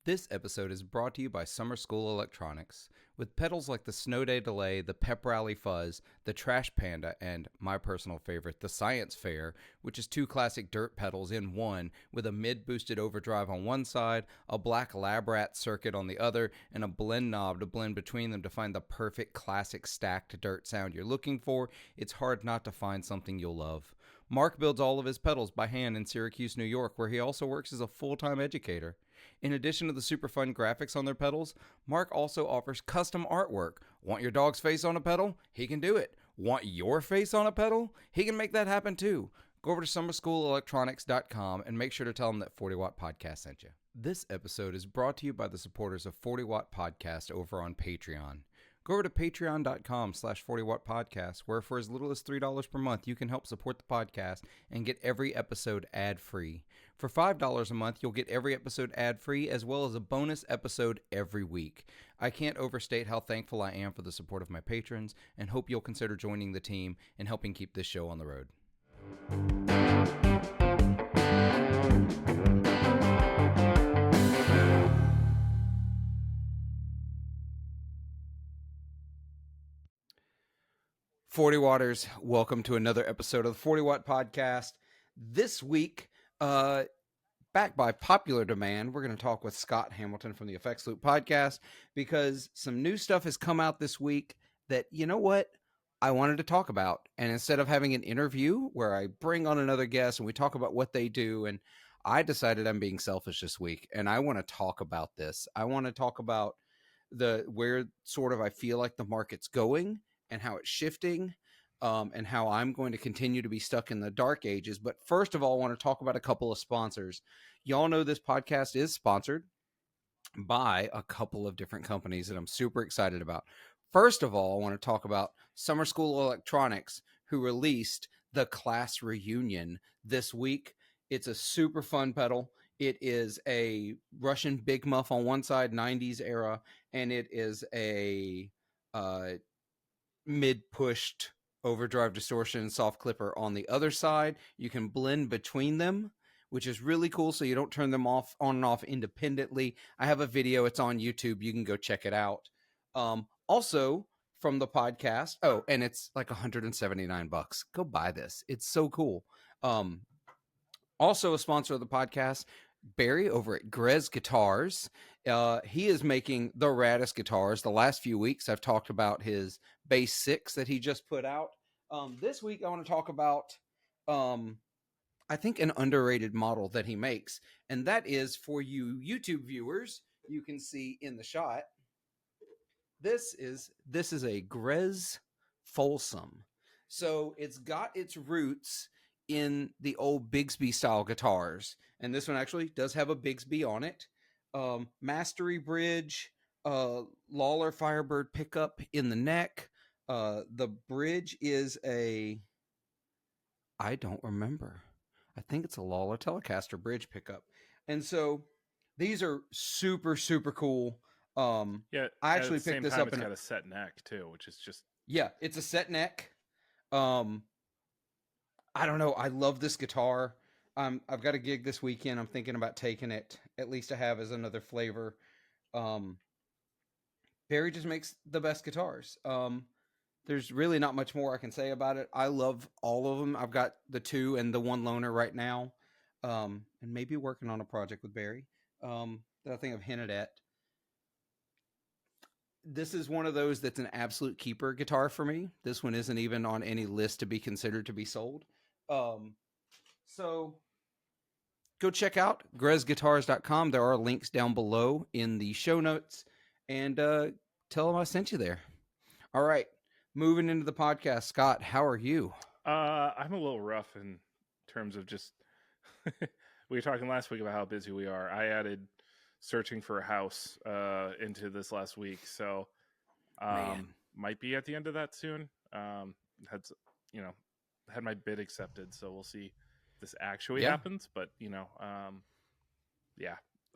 This episode is brought to you by Summer School Electronics. With pedals like the Snow Day Delay, the Pep Rally Fuzz, the Trash Panda, and my personal favorite, the Science Fair, which is two classic dirt pedals in one, with a mid-boosted overdrive on one side, a black lab rat circuit on the other, and a blend knob to blend between them to find the perfect classic stacked dirt sound you're looking for, it's hard not to find something you'll love. Mark builds all of his pedals by hand in Syracuse, New York, where he also works as a full-time educator. In addition to the super fun graphics on their pedals, Mark also offers custom artwork. Want your dog's face on a pedal? He can do it. Want your face on a pedal? He can make that happen too. Go over to summerschoolelectronics.com and make sure to tell him that 40 Watt Podcast sent you. This episode is brought to you by the supporters of 40 Watt Podcast over on Patreon. Go over to patreon.com/40wattpodcast, where for as little as $3 per month, you can help support the podcast and get every episode ad-free. For $5 a month, you'll get every episode ad-free, as well as a bonus episode every week. I can't overstate how thankful I am for the support of my patrons, and hope you'll consider joining the team and helping keep this show on the road. Forty Watters, welcome to another episode of the 40 Watt Podcast. This week, back by popular demand, we're going to talk with Scott Hamilton from the Effects Loop Podcast, because some new stuff has come out this week that, you know what, I wanted to talk about. And instead of having an interview where I bring on another guest and we talk about what they do, and I decided I'm being selfish this week and I want to talk about this. I want to talk about where sort of I feel like the market's going and how it's shifting, and how I'm going to continue to be stuck in the dark ages. But first of all, I want to talk about a couple of sponsors. Y'all know this podcast is sponsored by a couple of different companies that I'm super excited about. First of all, I want to talk about Summer School Electronics, who released the Class Reunion this week. It's a super fun pedal. It is a Russian Big Muff on one side, 90s era, and it is a mid-pushed overdrive distortion soft clipper on the other side. You can blend between them, which is really cool, so you don't turn them off on and off independently. I have a video. It's on YouTube. You can go check it out. Also from the podcast, and it's like $179. Go buy this. It's so cool. Also a sponsor of the podcast, Barry over at Grez Guitars. He is making the raddest guitars. The last few weeks, I've talked about his Bass 6 that he just put out. This week, I want to talk about, I think, an underrated model that he makes. And that is, for you YouTube viewers, you can see in the shot, this is a Grez Folsom. So it's got its roots in the old Bigsby style guitars, and this one actually does have a Bigsby on it. Mastery bridge, Lawler Firebird pickup in the neck. The bridge is I don't remember. I think it's a Lawler Telecaster bridge pickup. And so these are super, super cool. I actually picked this up. It's got a set neck too, which is just... Yeah, it's a set neck. I don't know. I love this guitar. I've got a gig this weekend. I'm thinking about taking it, at least to have as another flavor. Barry just makes the best guitars. There's really not much more I can say about it. I love all of them. I've got the two and the one loaner right now, and maybe working on a project with Barry that I think I've hinted at. This is one of those that's an absolute keeper guitar for me. This one isn't even on any list to be considered to be sold. So go check out grezguitars.com. There are links down below in the show notes, and tell them I sent you there. All right, moving into the podcast. Scott, how are you? I'm a little rough in terms of just we were talking last week about how busy we are. I added searching for a house into this last week, so might be at the end of that soon. Had my bid accepted, so we'll see if this actually happens. But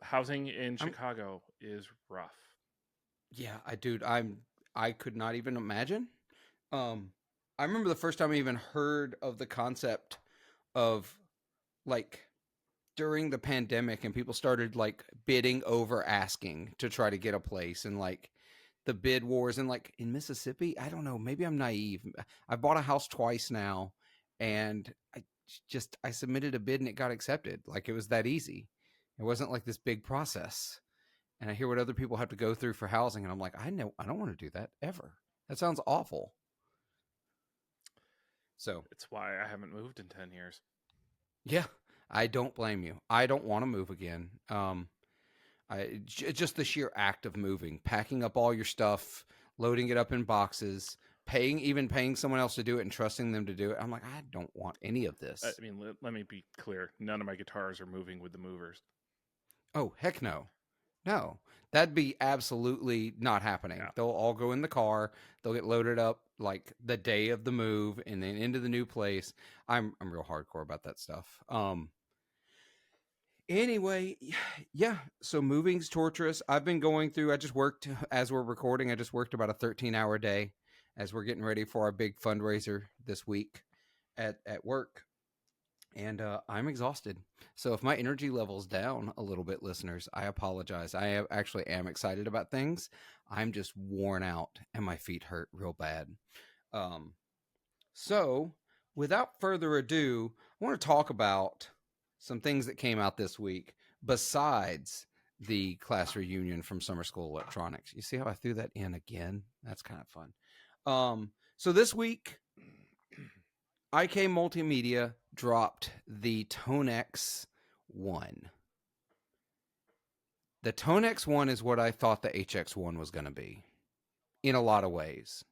housing in Chicago is rough. Yeah, I could not even imagine. I remember the first time I even heard of the concept of like during the pandemic and people started like bidding over asking to try to get a place, and like the bid wars, and like in Mississippi, I don't know, maybe I'm naive. I've bought a house twice now, and I submitted a bid and it got accepted. Like it was that easy. It wasn't like this big process. And I hear what other people have to go through for housing, and I'm like, I don't want to do that ever. That sounds awful. So It's why I haven't moved in 10 years. yeah, I don't blame you. I don't want to move again. Just the sheer act of moving, packing up all your stuff, loading it up in boxes, even paying someone else to do it and trusting them to do it. I'm like, I don't want any of this. I mean, let me be clear. None of my guitars are moving with the movers. Oh, heck no. No, that'd be absolutely not happening. Yeah. They'll all go in the car. They'll get loaded up like the day of the move and then into the new place. I'm real hardcore about that stuff. Anyway, yeah, so moving's torturous. I've been going through, I just worked, as we're recording, I just worked about a 13-hour day as we're getting ready for our big fundraiser this week at work. And I'm exhausted. So if my energy level's down a little bit, listeners, I apologize. Actually am excited about things. I'm just worn out and my feet hurt real bad. So without further ado, I want to talk about some things that came out this week besides the class reunion from Summer School Electronics. You see how I threw that in again? That's kind of fun. So this week, IK Multimedia dropped the Tonex One. The Tonex One is what I thought the HX1 was going to be in a lot of ways.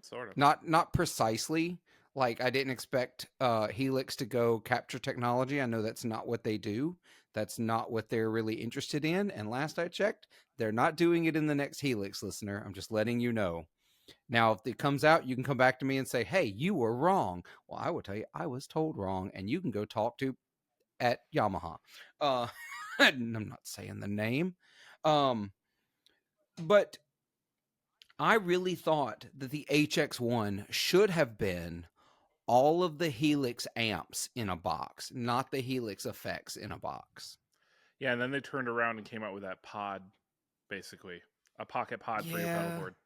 Sort of. Not precisely. Like I didn't expect Helix to go capture technology. I know that's not what they do. That's not what they're really interested in. And last I checked, they're not doing it in the next Helix, listener. I'm just letting you know. Now, if it comes out, you can come back to me and say, hey, you were wrong. Well, I will tell you, I was told wrong, and you can go talk to at Yamaha. I'm not saying the name. But I really thought that the HX1 should have been all of the Helix amps in a box, not the Helix effects in a box. Yeah, and then they turned around and came out with that pod, basically. A pocket pod for your pedal board.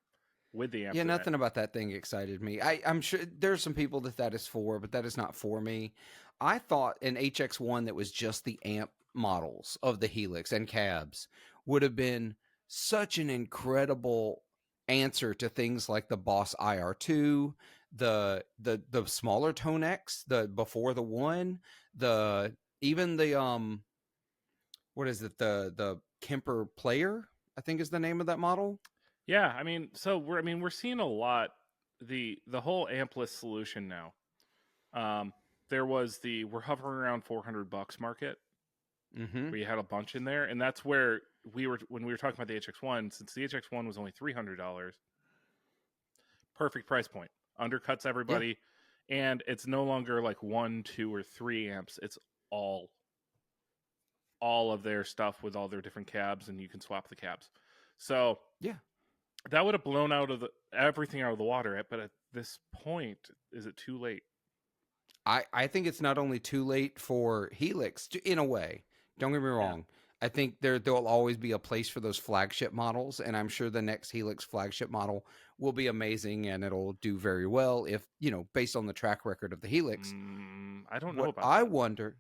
With the amp. Yeah, nothing about that thing excited me. I'm sure there's some people that is for, but that is not for me. I thought an HX1 that was just the amp models of the Helix and cabs would have been such an incredible answer to things like the Boss IR2, the smaller Tonex, the before the one, even the what is it, the Kemper Player, I think is the name of that model. Yeah, I mean, so we're seeing a lot the whole ampless solution now. There was we're hovering around $400 market. Mm-hmm. We had a bunch in there, and that's where when we were talking about the HX1. Since the HX1 was only $300, perfect price point, undercuts everybody, and it's no longer like 1, 2, or 3 amps. It's all of their stuff with all their different cabs, and you can swap the cabs. So yeah. That would have blown everything out of the water. But at this point, is it too late? I think it's not only too late for Helix, in a way. Don't get me wrong. Yeah. I think there'll always be a place for those flagship models, and I'm sure the next Helix flagship model will be amazing and it'll do very well if, based on the track record of the Helix. I don't know about that. I wonder.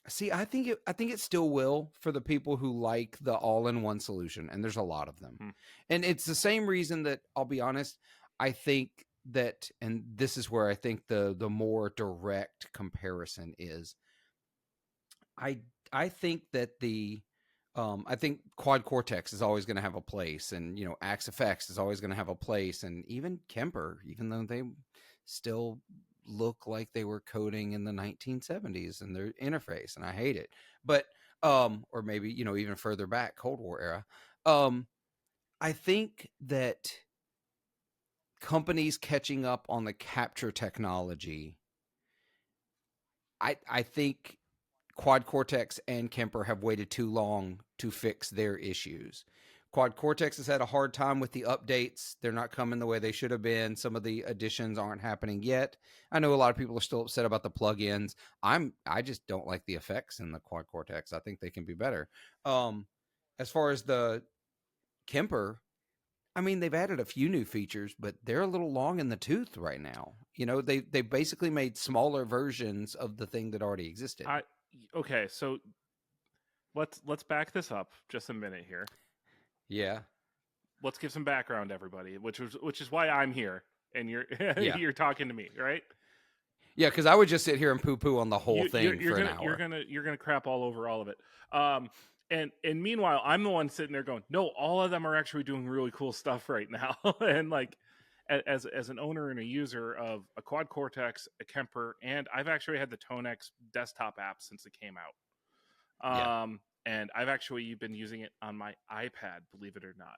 See, I think it still will for the people who like the all-in-one solution, and there's a lot of them. And it's the same reason that, I'll be honest, I think that, and this is where I think the more direct comparison is, I think that I think Quad Cortex is always going to have a place, and Axe FX is always going to have a place, and even Kemper, even though they still look like they were coding in the 1970s in their interface, and I hate it. But or maybe even further back, Cold War era. I think that companies catching up on the capture technology, I think Quad Cortex and Kemper have waited too long to fix their issues. Quad Cortex has had a hard time with the updates. They're not coming the way they should have been. Some of the additions aren't happening yet. I know a lot of people are still upset about the plugins. I just don't like the effects in the Quad Cortex. I think they can be better. As far as the Kemper, I mean, they've added a few new features, but they're a little long in the tooth right now. They basically made smaller versions of the thing that already existed. Okay, so let's back this up just a minute here. Yeah. Let's give some background, everybody, which is why I'm here, and you're Yeah. you're talking to me, right? Yeah, because I would just sit here and poo-poo on the whole thing for an hour. You're gonna crap all over all of it. And meanwhile, I'm the one sitting there going, no, all of them are actually doing really cool stuff right now. And like, as an owner and a user of a Quad Cortex, a Kemper, and I've actually had the Tonex desktop app since it came out. And I've actually been using it on my iPad, believe it or not.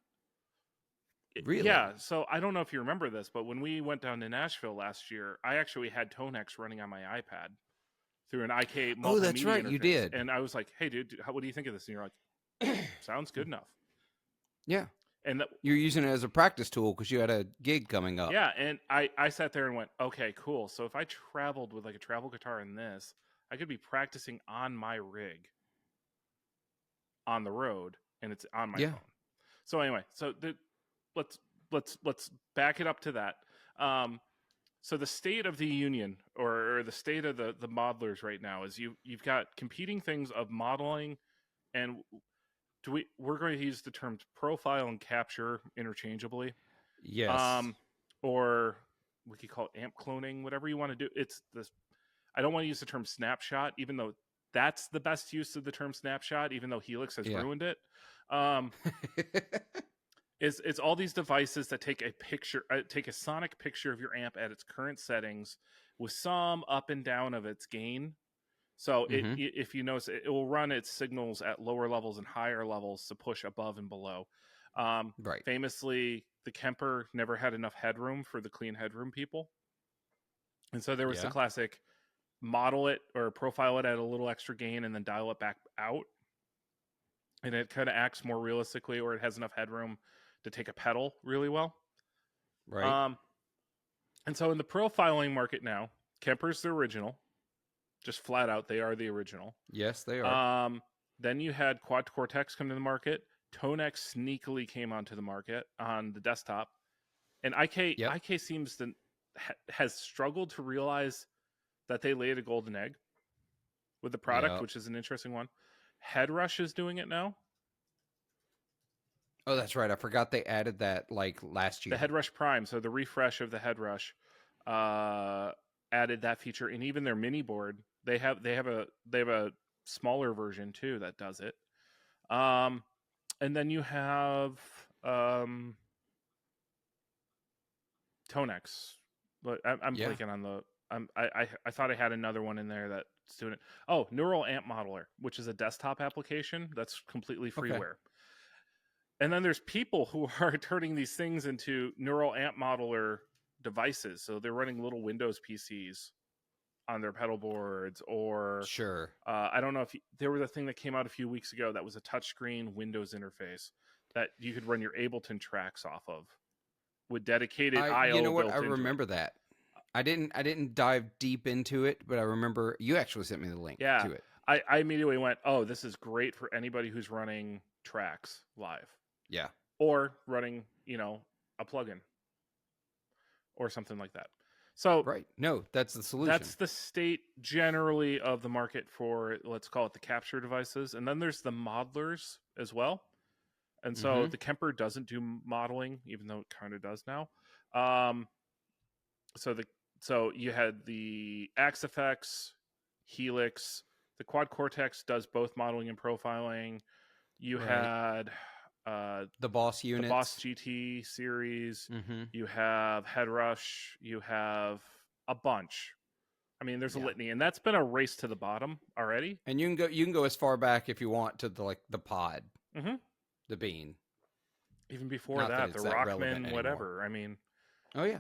Really? Yeah, so I don't know if you remember this, but when we went down to Nashville last year, I actually had Tonex running on my iPad through an IK multimedia Oh, that's right, interface. you did. And I was like, hey, dude, what do you think of this? And you're like, sounds good enough. Yeah. And you're using it as a practice tool because you had a gig coming up. Yeah, and I sat there and went, okay, cool. So if I traveled with like a travel guitar in this, I could be practicing on my rig on the road, and it's on my phone. So anyway, let's back it up to that. So the state of the union, or the state of the modelers right now, is you've got competing things of modeling, and we're going to use the terms profile and capture interchangeably. Yes. Or we could call it amp cloning, whatever you want to do. It's this. I don't want to use the term snapshot, even though that's the best use of the term snapshot, even though Helix has ruined it. It's all these devices that take a sonic picture of your amp at its current settings with some up and down of its gain. So if you notice, it will run its signals at lower levels and higher levels to push above and below. Right. Famously, the Kemper never had enough headroom for the clean headroom people. And so there was the classic model it or profile it at a little extra gain and then dial it back out. And it kind of acts more realistically, or it has enough headroom to take a pedal really well. Right. And so in the profiling market now, Kemper's the original. Just flat out, they are the original. Yes, they are. Then you had Quad Cortex come to the market. Tonex sneakily came onto the market on the desktop. And IK seems to has struggled to realize that they laid a golden egg with the product, which is an interesting one. Headrush is doing it now. Oh, that's right. I forgot they added that like last year. The Headrush Prime, so the refresh of the Headrush, added that feature, and even their mini board, they have a smaller version too that does it. And then you have Tonex, but I'm blanking on the. I thought I had another one in there that's doing it. Oh, Neural Amp Modeler, which is a desktop application that's completely freeware. Okay. And then there's people who are turning these things into Neural Amp Modeler devices. So they're running little Windows PCs on their pedal boards, or I don't know if there was a thing that came out a few weeks ago that was a touchscreen Windows interface that you could run your Ableton tracks off of with dedicated I/O. You know what? I remember that. I didn't dive deep into it, but I remember you actually sent me the link to it. I immediately went, oh, this is great for anybody who's running tracks live. Yeah. Or running, a plugin or something like that. So right. No, that's the solution. That's the state generally of the market for, let's call it, the capture devices. And then there's the modelers as well. And so the Kemper doesn't do modeling, even though it kind of does now. So you had the Axe Effects, Helix. The Quad Cortex does both modeling and profiling. You had the Boss units, the Boss GT series. You have Headrush. You have a bunch. I mean, there's a litany, and that's been a race to the bottom already. And you can go as far back if you want to the pod, the Bean. Even before that, the Rockman, whatever. I mean, oh yeah,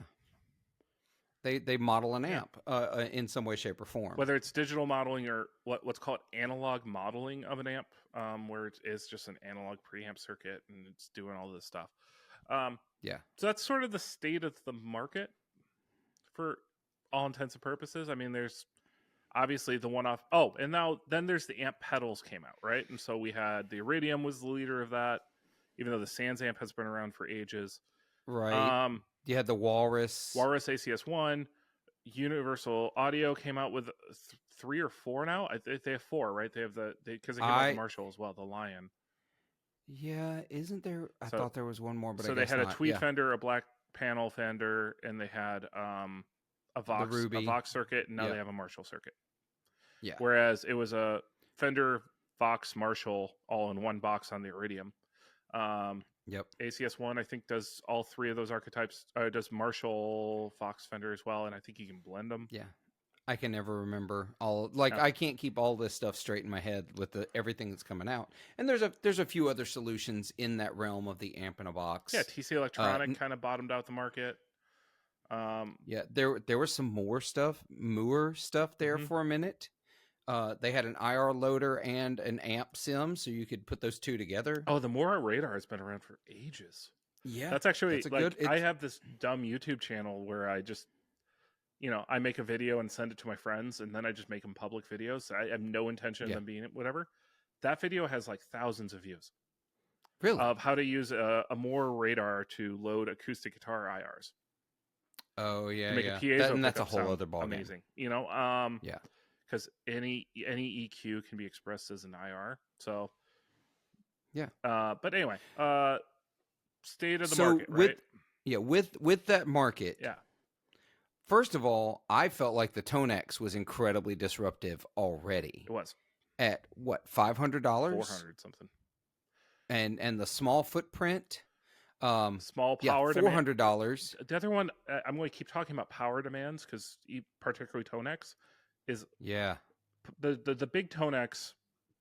They model an amp in some way, shape, or form. Whether it's digital modeling or what's called analog modeling of an amp, where it is just an analog preamp circuit and it's doing all this stuff. Yeah. So that's sort of the state of the market for all intents and purposes. I mean, there's obviously the one-off. Oh, and then there's the amp pedals came out, right? And so we had the Iridium was the leader of that, even though the Sans amp has been around for ages. Right. You had the Walrus. Walrus ACS1. Universal Audio came out with 3 or 4 now. They have 4, right? They have because they came out with the Marshall as well, the Lion. Yeah, isn't there? I thought there was one more, but so I they guess had not. a tweed fender, a black panel fender, and they had a Vox circuit, and now they have a Marshall circuit. Yeah. Whereas it was a Fender, Vox, Marshall all in one box on the Iridium. Yep. ACS1 I think does all 3 of those archetypes. Does Marshall, Vox, Fender as well, and I think you can blend them. Yeah. I can never remember all. I can't keep all this stuff straight in my head with everything that's coming out. And there's a few other solutions in that realm of the amp in a box. Yeah, TC Electronic kind of bottomed out the market. Yeah, there was some more stuff, Moore stuff there for a minute. They had an IR loader and an amp sim, so you could put those two together. Oh, the Moore radar has been around for ages. Yeah, that's actually I have this dumb YouTube channel where I just, I make a video and send it to my friends, and then I just make them public videos. I have no intention of them being whatever. That video has like thousands of views. Really? Of how to use a Moore radar to load acoustic guitar IRs. Oh yeah, to make a piezo and that's a whole other ballgame. Amazing, yeah. Because any EQ can be expressed as an IR. So yeah. But anyway, state of the market, right? With that market. Yeah. First of all, I felt like the Tonex was incredibly disruptive already. It was. At what, $500? $400 something. And the small footprint. Small power $400. The other one, I'm going to keep talking about power demands because particularly Tonex is the big Tonex,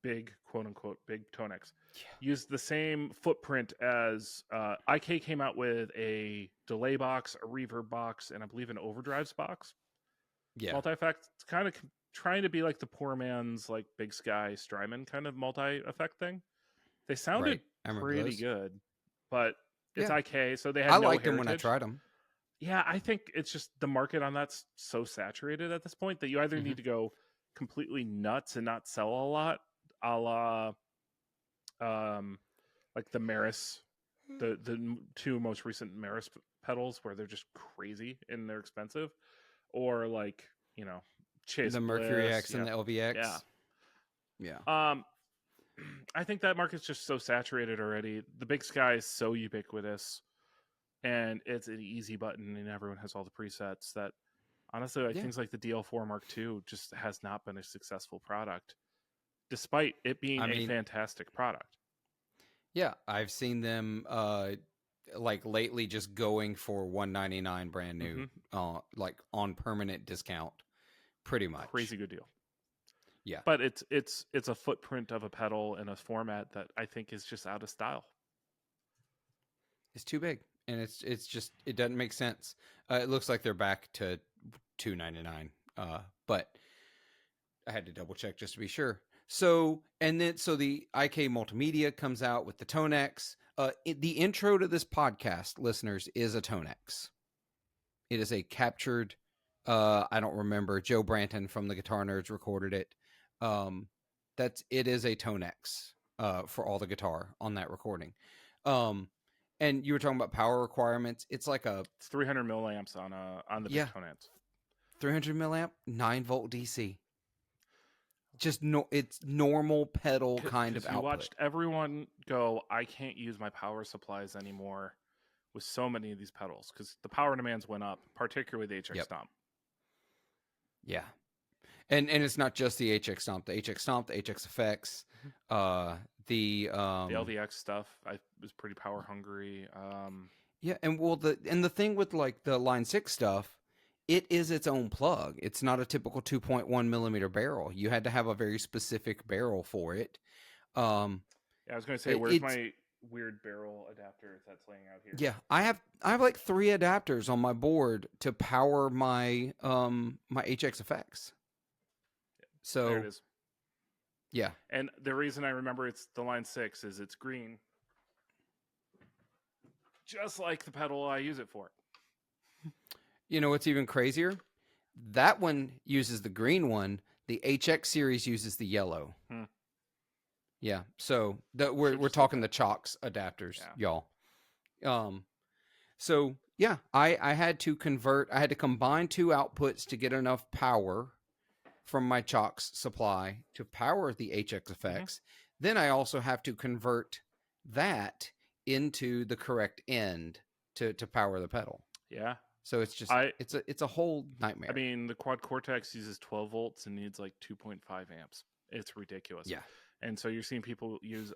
big quote unquote big Tonex, used the same footprint as IK came out with a delay box, a reverb box, and I believe an overdrives box. Yeah, multi-effect. It's kind of trying to be like the poor man's like Big Sky Strymon kind of multi-effect thing. They sounded pretty good, but it's IK, so they had no liked heritage. them when I tried them. Yeah, I think it's just the market on that's so saturated at this point that you either need to go completely nuts and not sell a lot, a la like the Maris, the 2 most recent Maris pedals where they're just crazy and they're expensive, or like Chase the Mercury X and the LVX. Yeah. I think that market's just so saturated already. The Big Sky is so ubiquitous, and it's an easy button, and everyone has all the presets that, honestly, things like the DL4 Mark II just has not been a successful product, despite it being a fantastic product. Yeah, I've seen them like lately just going for $199 brand new, like on permanent discount, pretty much. Crazy good deal. Yeah, but it's a footprint of a pedal in a format that I think is just out of style. It's too big, and it's just it doesn't make sense. It looks like they're back to $299, but I had to double check just to be sure. So the IK Multimedia comes out with the Tonex. The intro to this podcast, listeners, is a Tonex. It is a captured. I don't remember. Joe Branton from the Guitar Nerds recorded it. It is a Tonex for all the guitar on that recording. And you were talking about power requirements. It's 300 milliamps on the big Tonex. 300 milliamp, 9-volt DC. Just it's normal pedal kind of output. You watched everyone go, I can't use my power supplies anymore with so many of these pedals because the power demands went up, particularly the HX Stomp. Yeah. And it's not just the HX Stomp, the HX Effects, the LVX stuff. I was pretty power hungry. And the thing with like the Line 6 stuff, it is its own plug. It's not a typical 2.1 millimeter barrel. You had to have a very specific barrel for it. I was going to say, weird barrel adapter that's laying out here. Yeah, I have like 3 adapters on my board to power my my HX effects. So There it is. yeah, And the reason I remember it's the Line 6 is it's green. Just like the pedal I use it for. you know what's even crazier? That one uses the green one. The HX series uses the yellow. Yeah, so we're talking the Chalks adapters, y'all. So yeah, I had to convert. I had to combine 2 outputs to get enough power from my Chalks supply to power the HX effects. Then I also have to convert that into the correct end to power the pedal. Yeah. So it's just it's a whole nightmare. I mean, the Quad Cortex uses 12 volts and needs like 2.5 amps. It's ridiculous. Yeah. And so you're seeing people use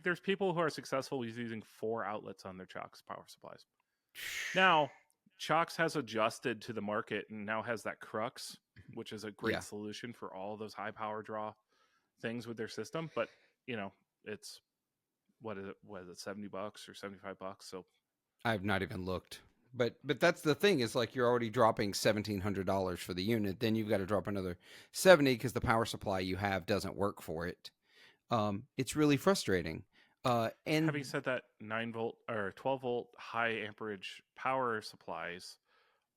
there's people who are successful using 4 outlets on their Chalks power supplies. Now, Chalks has adjusted to the market and now has that Crux, which is a great solution for all those high power draw things with their system. But, you know, it's what is it, $70 or $75? So I've not even looked. But that's the thing is like you're already dropping $1,700 for the unit. Then you've got to drop another $70 because the power supply you have doesn't work for it. It's really frustrating. And having said that, 9-volt or 12-volt high amperage power supplies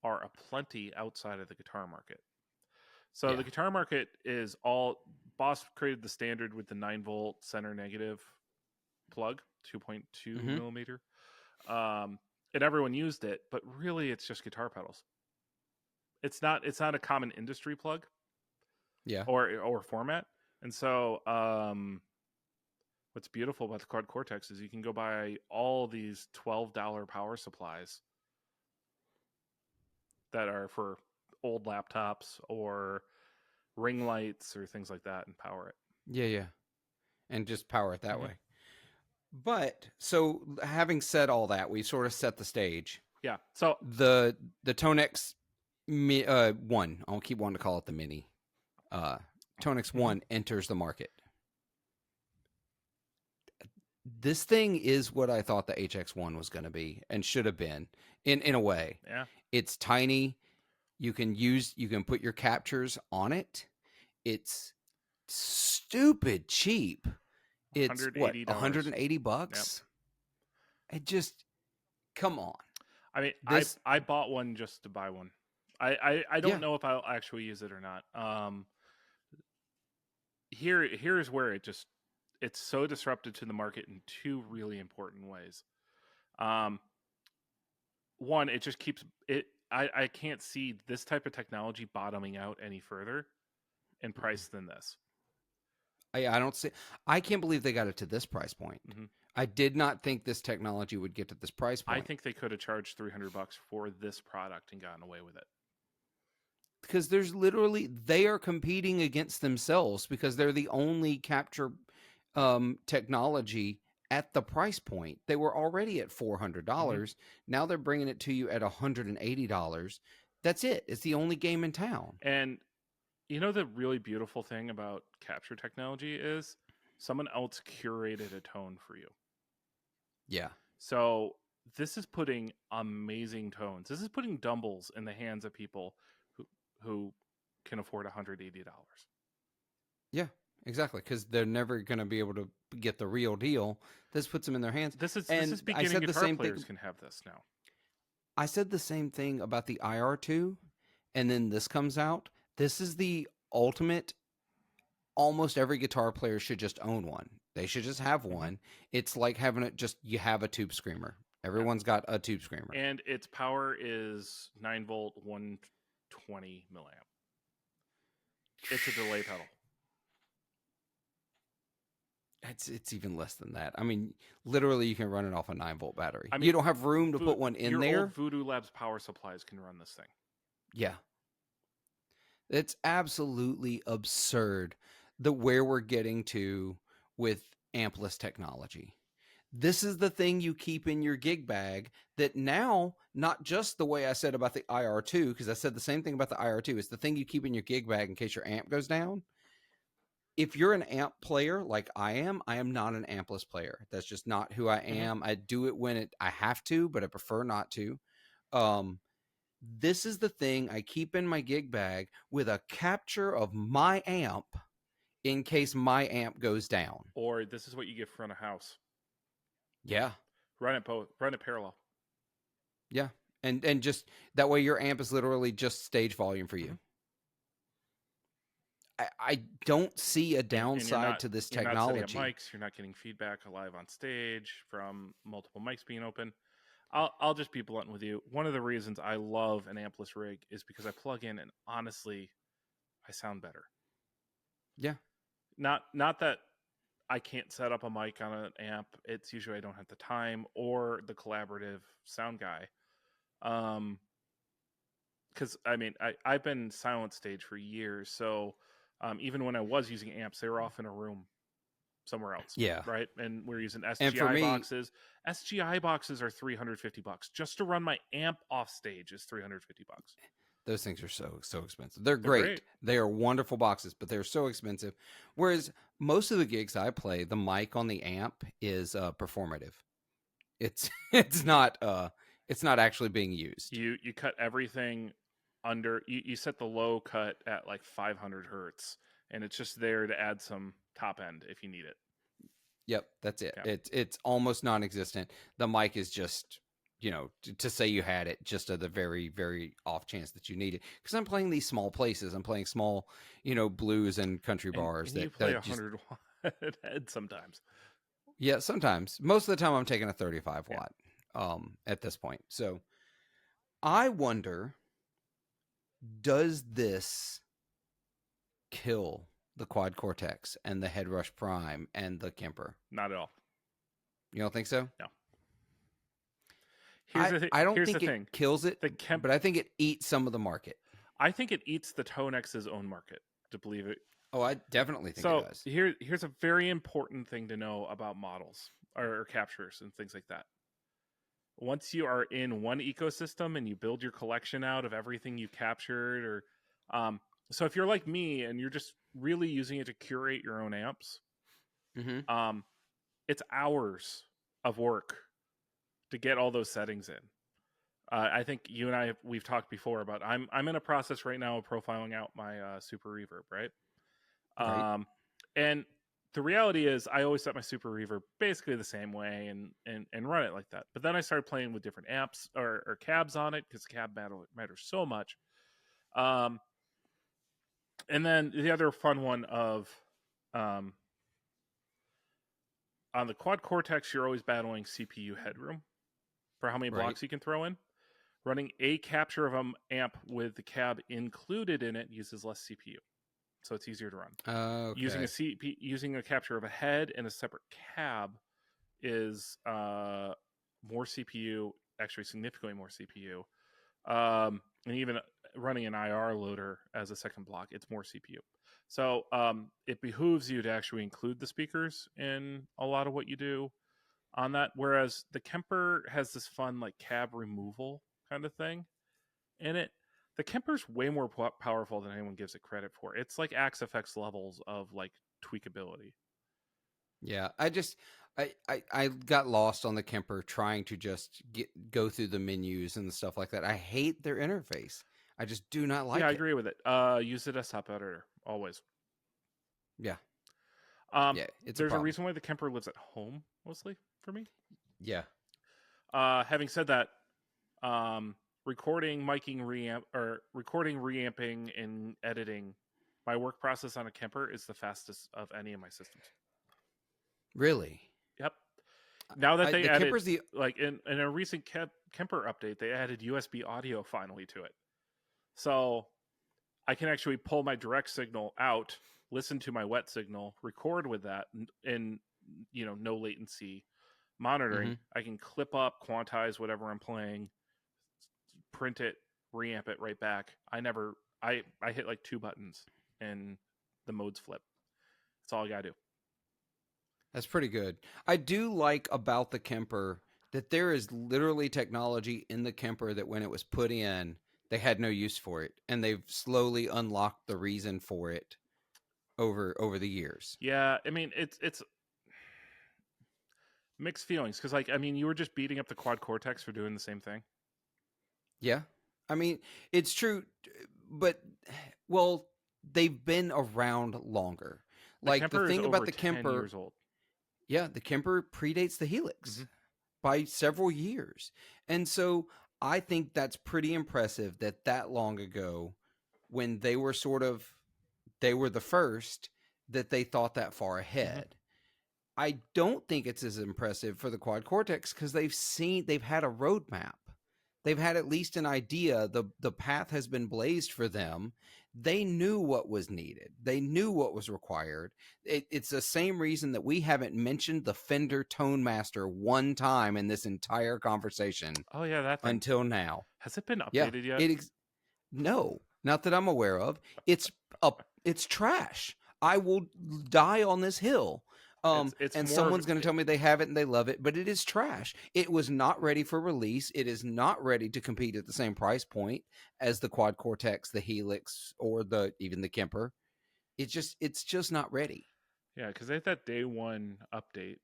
are aplenty outside of the guitar market. So the guitar market is all Boss created the standard with the 9-volt center negative plug, 2.2 millimeter. And everyone used it, but really it's just guitar pedals. It's not a common industry plug. Yeah. Or format. And so what's beautiful about the Quad Cortex is you can go buy all these $12 power supplies that are for old laptops or ring lights or things like that and power it. Yeah. And just power it that way. But so having said all that, we sort of set the stage. Yeah. So the Tonex One, I'll keep wanting to call it the Mini. Tonex One enters the market. This thing is what I thought the HX1 was going to be and should have been in a way. Yeah. It's tiny. You can put your captures on it. It's stupid cheap. It's $180. $180. Yep. It just, come on. I mean, I bought one just to buy one. I don't know if I'll actually use it or not. Here's where it's so disrupted to the market in 2 really important ways. One, it just keeps it. I can't see this type of technology bottoming out any further in price than this. I don't see. I can't believe they got it to this price point. I did not think this technology would get to this price point. I think they could have charged $300 for this product and gotten away with it. Because they are competing against themselves because they're the only capture technology at the price point. They were already at $400. Now they're bringing it to you at $180. That's it. It's the only game in town. And you know the really beautiful thing about capture technology is someone else curated a tone for you. Yeah. So this is putting amazing tones. This is putting Dumbles in the hands of people who can afford $180. Yeah, exactly. Because they're never going to be able to get the real deal. This puts them in their hands. This is beginning guitar players can have this now. I said the same thing about the IR2, and then this comes out. This is the ultimate. Almost every guitar player should just own one. They should just have one. It's like having you have a tube screamer. Everyone's got a tube screamer. And its power is 9-volt, 120 milliamp. It's a delay pedal. It's even less than that. I mean, literally, you can run it off a 9-volt battery. I mean, you don't have room to put one in there. Old Voodoo Labs power supplies can run this thing. Yeah. It's absolutely absurd where we're getting to with ampless technology. This is the thing you keep in your gig bag that now, not just the way I said about the IR2, because I said the same thing about the IR2, is the thing you keep in your gig bag in case your amp goes down. if you're an amp player like I am not an ampless player. That's just not who I am. I do it when I have to, but I prefer not to. This is the thing I keep in my gig bag with a capture of my amp in case my amp goes down. Or this is what you get front of house. Yeah. Run it parallel. Yeah. And just that way your amp is literally just stage volume for you. I don't see a downside to this technology. You're not setting up mics. You're not getting feedback live on stage from multiple mics being open. I'll just be blunt with you. One of the reasons I love an ampless rig is because I plug in and honestly, I sound better. Yeah. Not that I can't set up a mic on an amp. It's usually I don't have the time or the collaborative sound guy. Because I mean, I've been silent stage for years, so even when I was using amps, they were off in a room somewhere else. Yeah. Right. And we're using SGI boxes. SGI boxes are $350 just to run my amp off stage is $350. Those things are so expensive. They're great. They are wonderful boxes, but they're so expensive. Whereas most of the gigs I play, the mic on the amp is performative. It's not actually being used. You cut everything under. You set the low cut at like 500 hertz, and it's just there to add some top end if you need it. Yep, that's it. Yeah. It's almost non-existent. The mic is just, to say you had it, just at the very, very off chance that you need it. Because I'm playing these small places. I'm playing small, blues and country bars. And you play 100 watt head sometimes. Yeah, sometimes. Most of the time I'm taking a 35 watt at this point. So I wonder, does this kill the Quad Cortex and the Headrush Prime and the Kemper? Not at all. You don't think so? No. I don't think it kills it, but I think it eats some of the market. I think it eats the Tonex's own market, to believe it. Oh, I definitely think it does. Here's a very important thing to know about models or captures and things like that. Once you are in one ecosystem and you build your collection out of everything you captured, or so if you're like me and you're just really using it to curate your own amps, it's hours of work to get all those settings in. I think you and we've talked before about I'm in a process right now of profiling out my Super Reverb, right? And the reality is I always set my Super Reverb basically the same way and run it like that. But then I started playing with different amps or cabs on it because cab matters so much. And then the other fun one of on the Quad Cortex, you're always battling CPU headroom for how many blocks you can throw in. Running a capture of an amp with the cab included in it uses less CPU, so it's easier to run. Okay. Using a capture of a head and a separate cab is more CPU, actually significantly more CPU, and even running an IR loader as a second block, it's more CPU. So it behooves you to actually include the speakers in a lot of what you do on that. Whereas the Kemper has this fun like cab removal kind of thing in it. The Kemper's way more powerful than anyone gives it credit for. It's like Axe FX levels of like tweakability. Yeah, I got lost on the Kemper trying to just go through the menus and stuff like that. I hate their interface. I just do not like it. Yeah, I agree with it. Use the desktop editor always. Yeah. There's a reason why the Kemper lives at home mostly for me. Yeah. Having said that, recording, miking, reamping, and editing, my work process on a Kemper is the fastest of any of my systems. Really? Yep. Now that they added, like in a recent Kemper update, they added USB audio finally to it. So I can actually pull my direct signal out, listen to my wet signal, record with that in no latency monitoring. I can clip up, quantize whatever I'm playing, print it, reamp it right back. I hit like 2 buttons and the modes flip. That's all I gotta do. That's pretty good. I do like about the Kemper that there is literally technology in the Kemper that when it was put in, they had no use for it, and they've slowly unlocked the reason for it over the years. Yeah, I mean it's mixed feelings because like I mean you were just beating up the Quad Cortex for doing the same thing. Yeah. I mean, it's true, but well, they've been around longer. The Like the Kemper is thing about over the 10 Kemper, years old. yeah, the Kemper predates the Helix Hmm. by several years. And so I think that's pretty impressive that that long ago, when they were they were the first, that they thought that far Hmm. ahead. I don't think it's as impressive for the Quad Cortex because they've had a roadmap. They've had at least an idea. The path has been blazed for them. They knew what was needed. They knew what was required. It's the same reason that we haven't mentioned the Fender Tone Master one time in this entire conversation Oh yeah, that thing. until now. Has it been Yeah, updated yet? no, not that I'm aware of. It's a it's trash. I will die on this hill. It's And more of someone's going to tell me they have it and they love it, but it is trash. It was not ready for release. It is not ready to compete at the same price point as the Quad Cortex, the Helix, or even the Kemper. It's just not ready. yeah, because they had that day one update.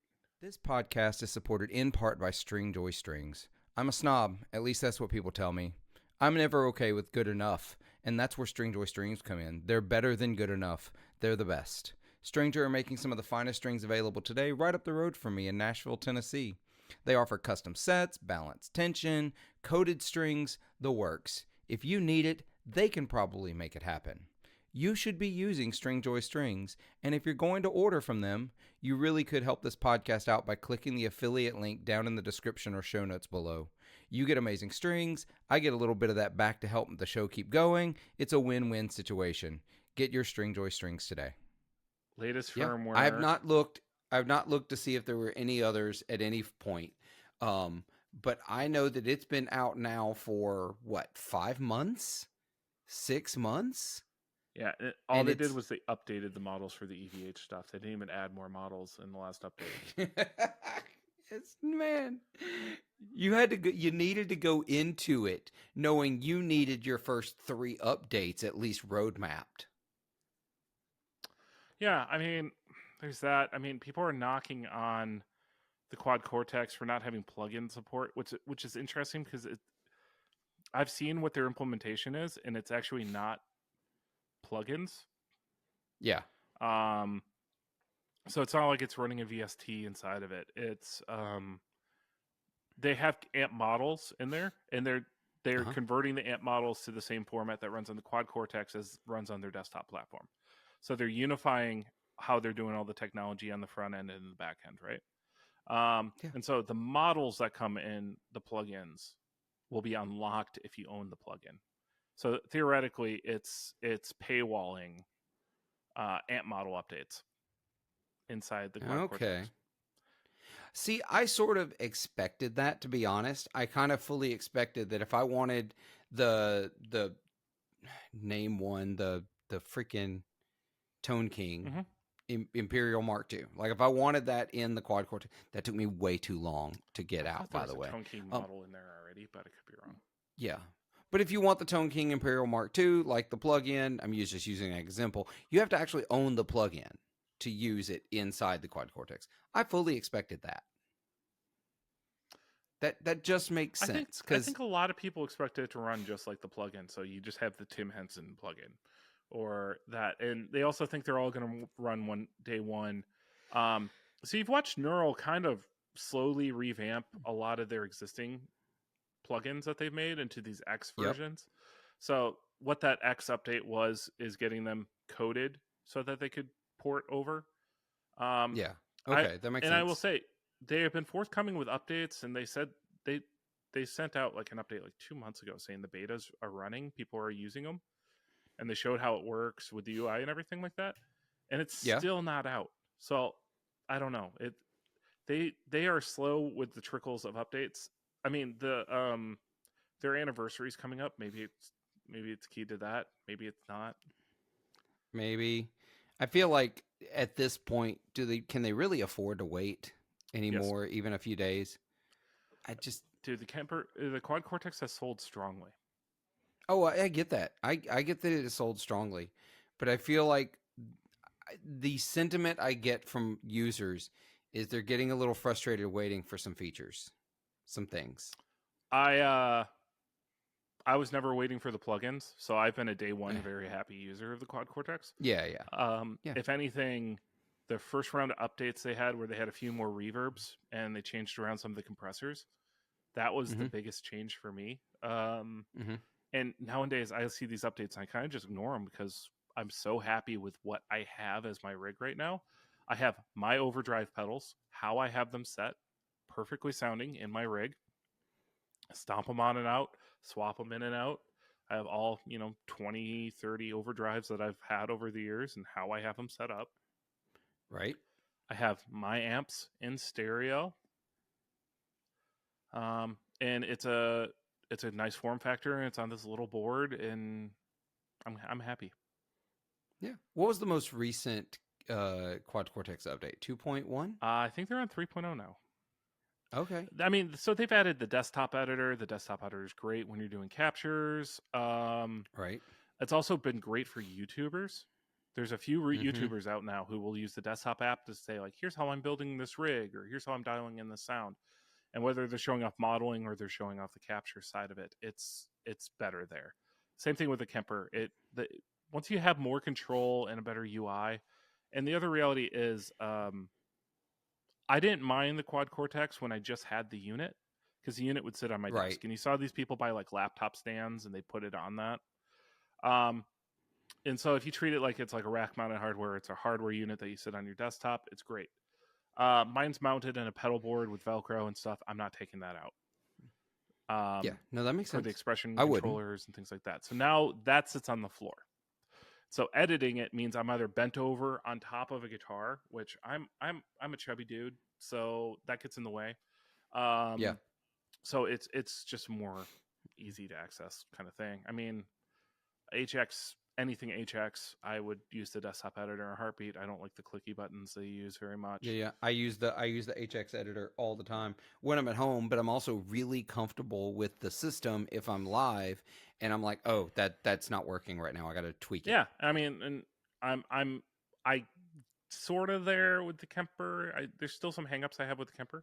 This podcast is supported in part by Stringjoy Strings. I'm a snob, at least that's what people tell me. I'm never okay with good enough, and that's where Stringjoy Strings come in. They're better than good enough. They're the best. Stringjoy are making some of the finest strings available today right up the road from me in Nashville, Tennessee. They offer custom sets, balanced tension, coated strings, the works. If you need it, they can probably make it happen. You should be using Stringjoy Strings, and if you're going to order from them, you really could help this podcast out by clicking the affiliate link down in the description or show notes below. You get amazing strings, I get a little bit of that back to help the show keep going. It's a win-win situation. Get your Stringjoy Strings today. Latest Yeah, firmware. I have not looked. I've not looked to see if there were any others at any point. But I know that it's been out now for what, 5 months, 6 months, Yeah, all and they did it's was they updated the models for the EVH stuff. They didn't even add more models in the last update. it's man. You had to go, you needed to go into it knowing you needed your first 3 updates at least roadmapped. Yeah, I mean, there's that. I mean, people are knocking on the Quad Cortex for not having plugin support, which is interesting because I've seen what their implementation is, and it's actually not plugins. Yeah. So it's not like it's running a VST inside of it. It's they have amp models in there, and they're converting the amp models to the same format that runs on the Quad Cortex as runs on their desktop platform. So they're unifying how they're doing all the technology on the front end and the back end, right? Yeah. And so the models that come in the plugins will be unlocked if you own the plugin. So theoretically, it's paywalling amp model updates inside the Quad Cortex. See, I sort of expected that, to be honest. I kind of fully expected that if I wanted the name one, the freaking Tone King Imperial Mark II. Like if I wanted that in the Quad Cortex, that took me way too long to get out, by the way. Tone King model in there already, but I could be wrong. Yeah. But if you want the Tone King Imperial Mark II, like the plugin, I'm just using an example, you have to actually own the plugin to use it inside the Quad Cortex. I fully expected that. That just makes sense. I think a lot of people expect it to run just like the plugin. So you just have the Tim Henson plugin or that. And they also think they're all going to run day one. So you've watched Neural kind of slowly revamp a lot of their existing plugins that they've made into these X versions. Yep. So what that X update is getting them coded so that they could port over. Yeah. Okay, that makes sense. And I will say they have been forthcoming with updates, and they said they sent out like an update like 2 months ago saying the betas are running, people are using them, and they showed how it works with the UI and everything like that. And it's still not out. So I don't know. They are slow with the trickles of updates. I mean, their anniversary is coming up. Maybe it's key to that. Maybe it's not. Maybe. I feel like at this point, can they really afford to wait anymore, even a few days? Dude, the Quad Cortex has sold strongly. Oh, I get that. I get that it is sold strongly, but I feel like the sentiment I get from users is they're getting a little frustrated waiting for some features, some things. I was never waiting for the plugins, so I've been a day one very happy user of the Quad Cortex. Yeah. If anything, the first round of updates they had where they had a few more reverbs and they changed around some of the compressors, that was the biggest change for me. And nowadays I see these updates and I kind of just ignore them because I'm so happy with what I have as my rig right now. I have my overdrive pedals, how I have them set, perfectly sounding in my rig. Stomp them on and out, swap them in and out. I have all, 20, 30 overdrives that I've had over the years and how I have them set up. Right. I have my amps in stereo. And it's a nice form factor and it's on this little board and I'm happy. Yeah. What was the most recent Quad Cortex update? 2.1? I think they're on 3.0 now. Okay. I mean, so they've added the desktop editor. The desktop editor is great when you're doing captures. Right. It's also been great for YouTubers. There's a few YouTubers out now who will use the desktop app to say, like, here's how I'm building this rig, or here's how I'm dialing in the sound. And whether they're showing off modeling or they're showing off the capture side of it, it's better there. Same thing with the Kemper. Once you have more control and a better UI, and the other reality is, I didn't mind the Quad Cortex when I just had the unit because the unit would sit on my desk. And you saw these people buy like laptop stands and they put it on that. And so if you treat it like it's like a rack mounted hardware, it's a hardware unit that you sit on your desktop. It's great. Mine's mounted in a pedal board with Velcro and stuff. I'm not taking that out. No, that makes sense. For the expression controllers and things like that. So now that sits on the floor. So editing it means I'm either bent over on top of a guitar, which I'm a chubby dude, so that gets in the way. So it's just more easy to access kind of thing. I mean, anything HX, I would use the desktop editor in a heartbeat. I don't like the clicky buttons they use very much. Yeah. I use the HX editor all the time when I'm at home, but I'm also really comfortable with the system if I'm live and I'm like, oh, that's not working right now. I got to tweak it. Yeah, I mean, and I sort of there with the Kemper. There's still some hangups I have with the Kemper.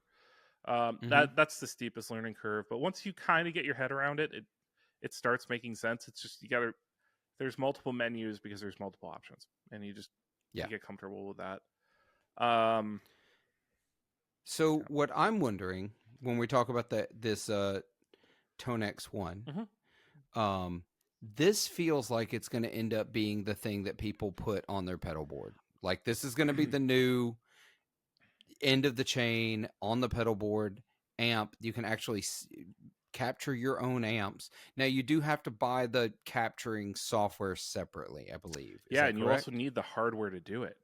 That's the steepest learning curve. But once you kind of get your head around it, it starts making sense. It's just there's multiple menus because there's multiple options, and you get comfortable with that. So what I'm wondering when we talk about this Tonex One, this feels like it's going to end up being the thing that people put on their pedal board. Like this is going to be the new end of the chain on the pedal board amp. You can actually capture your own amps. Now you do have to buy the capturing software separately, I believe. And you also need the hardware to do it.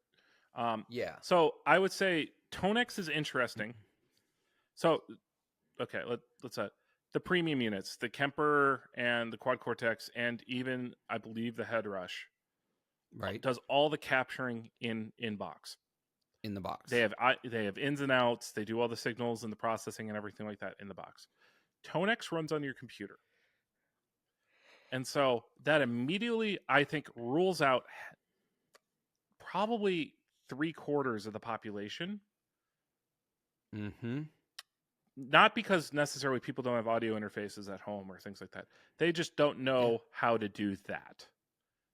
So I would say Tonex is interesting. So, okay, let's the premium units, the Kemper and the Quad Cortex, and even I believe the Head Rush, does all the capturing in box. In the box, they have ins and outs. They do all the signals and the processing and everything like that in the box. Tonex runs on your computer, and so that immediately I think rules out probably 3/4 of the population. Not because necessarily people don't have audio interfaces at home or things like that. They just don't know how to do that.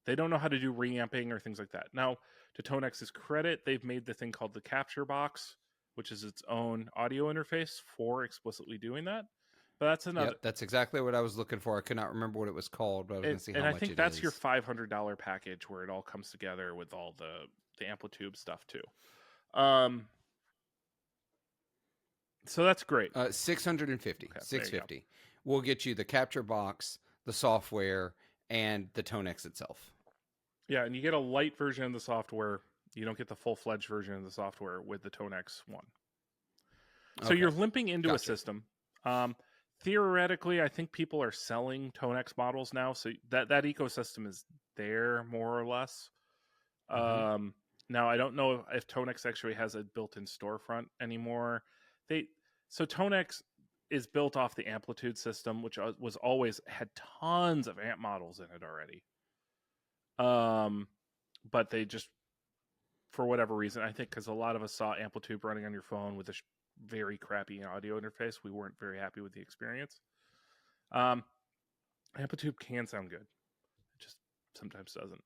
They don't know how to do reamping or things like that. Now, to Tonex's credit, they've made the thing called the capture box, which is its own audio interface for explicitly doing that. But that's another. Yep, that's exactly what I was looking for. I could not remember what it was called, but I was going to see how much it is. And I think that's your $500 package where it all comes together with all the amplitude stuff too. So that's great. $650. Okay, $650. We'll get you the capture box, the software, and the Tonex itself. Yeah, and you get a light version of the software. You don't get the full-fledged version of the software with the Tonex One. So you're limping into a system. Theoretically, I think people are selling Tonex models now, so that ecosystem is there more or less. Now, I don't know if Tonex actually has a built-in storefront anymore. So Tonex is built off the Amplitude system, which was always had tons of amp models in it already. But they just for whatever reason, I think because a lot of us saw Amplitude running on your phone with a very crappy audio interface, we weren't very happy with the experience. Amplitude can sound good. It just sometimes doesn't.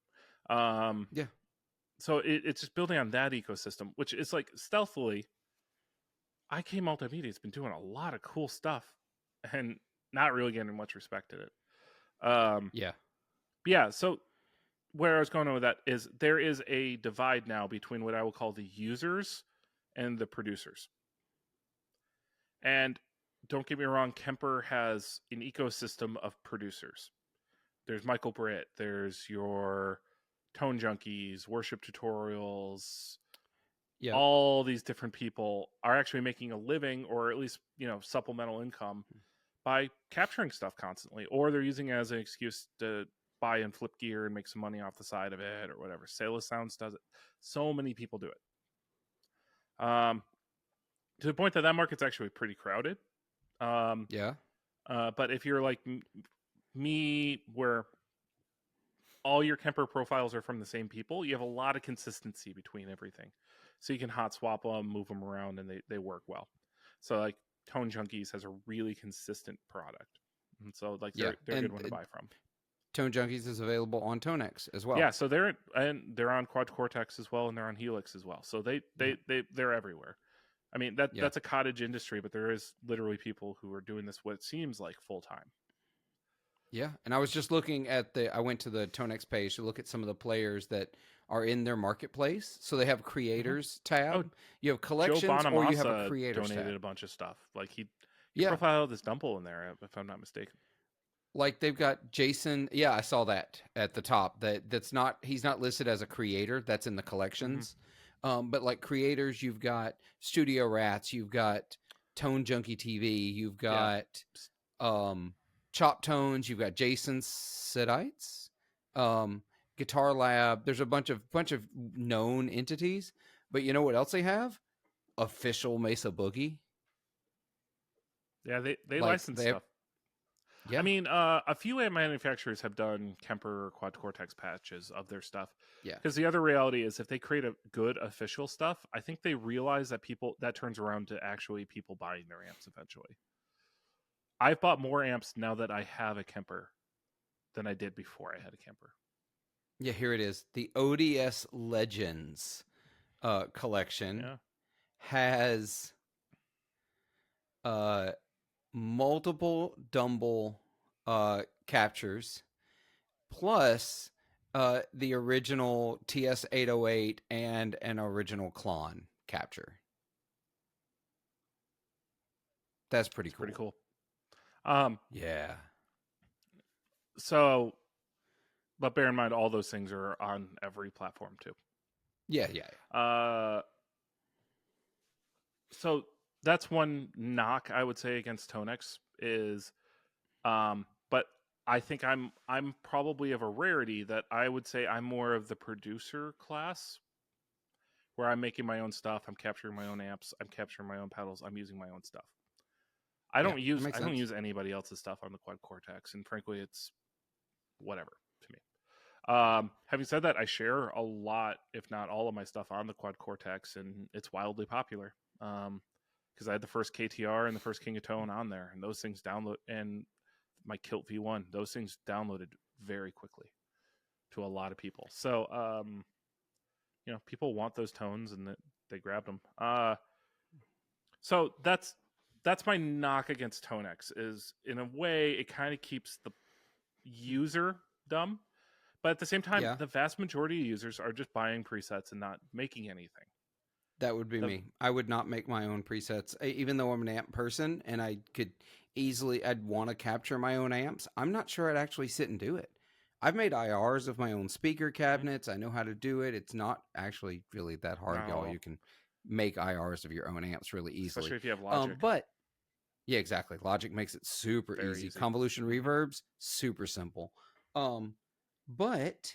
Yeah. So it's just building on that ecosystem, which is like stealthily, IK Multimedia has been doing a lot of cool stuff and not really getting much respect in it. Yeah. But yeah, so where I was going with that is there is a divide now between what I will call the users and the producers. And don't get me wrong, Kemper has an ecosystem of producers. There's Michael Britt, there's your Tone Junkies, Worship Tutorials. Yeah. All these different people are actually making a living, or at least, supplemental income by capturing stuff constantly, or they're using it as an excuse to buy and flip gear and make some money off the side of it or whatever. Sailor Sounds does it. So many people do it. To the point that market's actually pretty crowded. Yeah. But if you're like me, where all your Kemper profiles are from the same people, you have a lot of consistency between everything. So you can hot swap them, move them around, and they work well. So like Tone Junkies has a really consistent product. And so like they're a good one to buy from. Tone Junkies is available on Tonex as well. Yeah, so they're on Quad Cortex as well, and they're on Helix as well. So they're everywhere. I mean that's a cottage industry, but there is literally people who are doing this what seems like full time. Yeah, and I was just looking at I went to the Tonex page to look at some of the players that are in their marketplace. So they have creators tab. You have collections, or you have a creators donated tab. a bunch of stuff. Like he profiled this Dumple in there, if I'm not mistaken. Like they've got Jason. Yeah, I saw that at the top. He's not listed as a creator. That's in the collections. But like creators, you've got Studio Rats, you've got Tone Junkie TV, you've got Chop Tones, you've got Jason Sedites, Guitar Lab. There's a bunch of known entities. But you know what else they have? Official Mesa Boogie. Yeah, they license stuff. Yeah. I mean, a few amp manufacturers have done Kemper or Quad Cortex patches of their stuff. Yeah. Because the other reality is if they create a good official stuff, I think they realize that turns around to actually people buying their amps eventually. I've bought more amps now that I have a Kemper than I did before I had a Kemper. Yeah, here it is. The ODS Legends collection has multiple Dumble captures, plus the original TS-808 and an original Klon capture. That's pretty cool. Pretty cool. Yeah. So, but bear in mind, all those things are on every platform too. Yeah. So that's one knock I would say against Tonex is, but I think I'm probably of a rarity that I would say I'm more of the producer class, where I'm making my own stuff, I'm capturing my own amps, I'm capturing my own pedals, I'm using my own stuff. I don't use anybody else's stuff on the Quad Cortex, and frankly, it's whatever to me. Having said that, I share a lot, if not all of my stuff on the Quad Cortex, and it's wildly popular. Because I had the first KTR and the first King of Tone on there, and those things download, and my Kilt V1, those things downloaded very quickly to a lot of people. So, people want those tones, and they grab them. So that's my knock against Tonex, is in a way it kind of keeps the user dumb, but at the same time, the vast majority of users are just buying presets and not making anything. That would be me. I would not make my own presets, even though I'm an amp person and I'd want to capture my own amps. I'm not sure I'd actually sit and do it. I've made IRs of my own speaker cabinets. I know how to do it. It's not actually really that hard, y'all. You can make IRs of your own amps really easily. Especially if you have Logic. Yeah, exactly. Logic makes it super easy. Convolution reverbs, super simple. But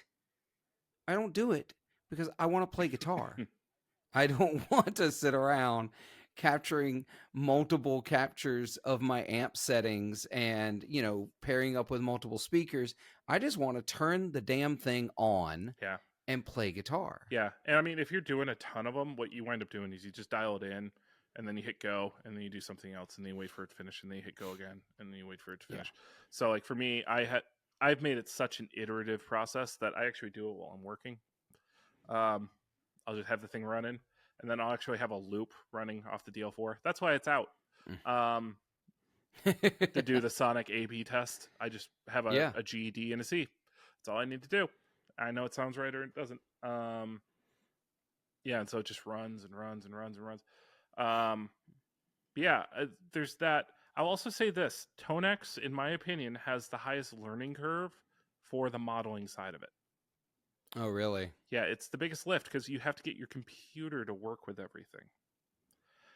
I don't do it because I want to play guitar. I don't want to sit around capturing multiple captures of my amp settings and, pairing up with multiple speakers. I just want to turn the damn thing on and play guitar. Yeah, and I mean, if you're doing a ton of them, what you wind up doing is you just dial it in, and then you hit go, and then you do something else, and then you wait for it to finish, and then you hit go again, and then you wait for it to Yeah. finish. So, like for me, I've made it such an iterative process that I actually do it while I'm working. I'll just have the thing running, and then I'll actually have a loop running off the DL4. That's why it's out. To do the sonic A/B test, I just have a G, D, and a C. That's all I need to do. I know it sounds right or it doesn't. Yeah, and so it just runs and runs and runs and runs. Yeah, there's that. I'll also say this: Tonex, in my opinion, has the highest learning curve for the modeling side of it. Oh, really? Yeah, it's the biggest lift because you have to get your computer to work with everything.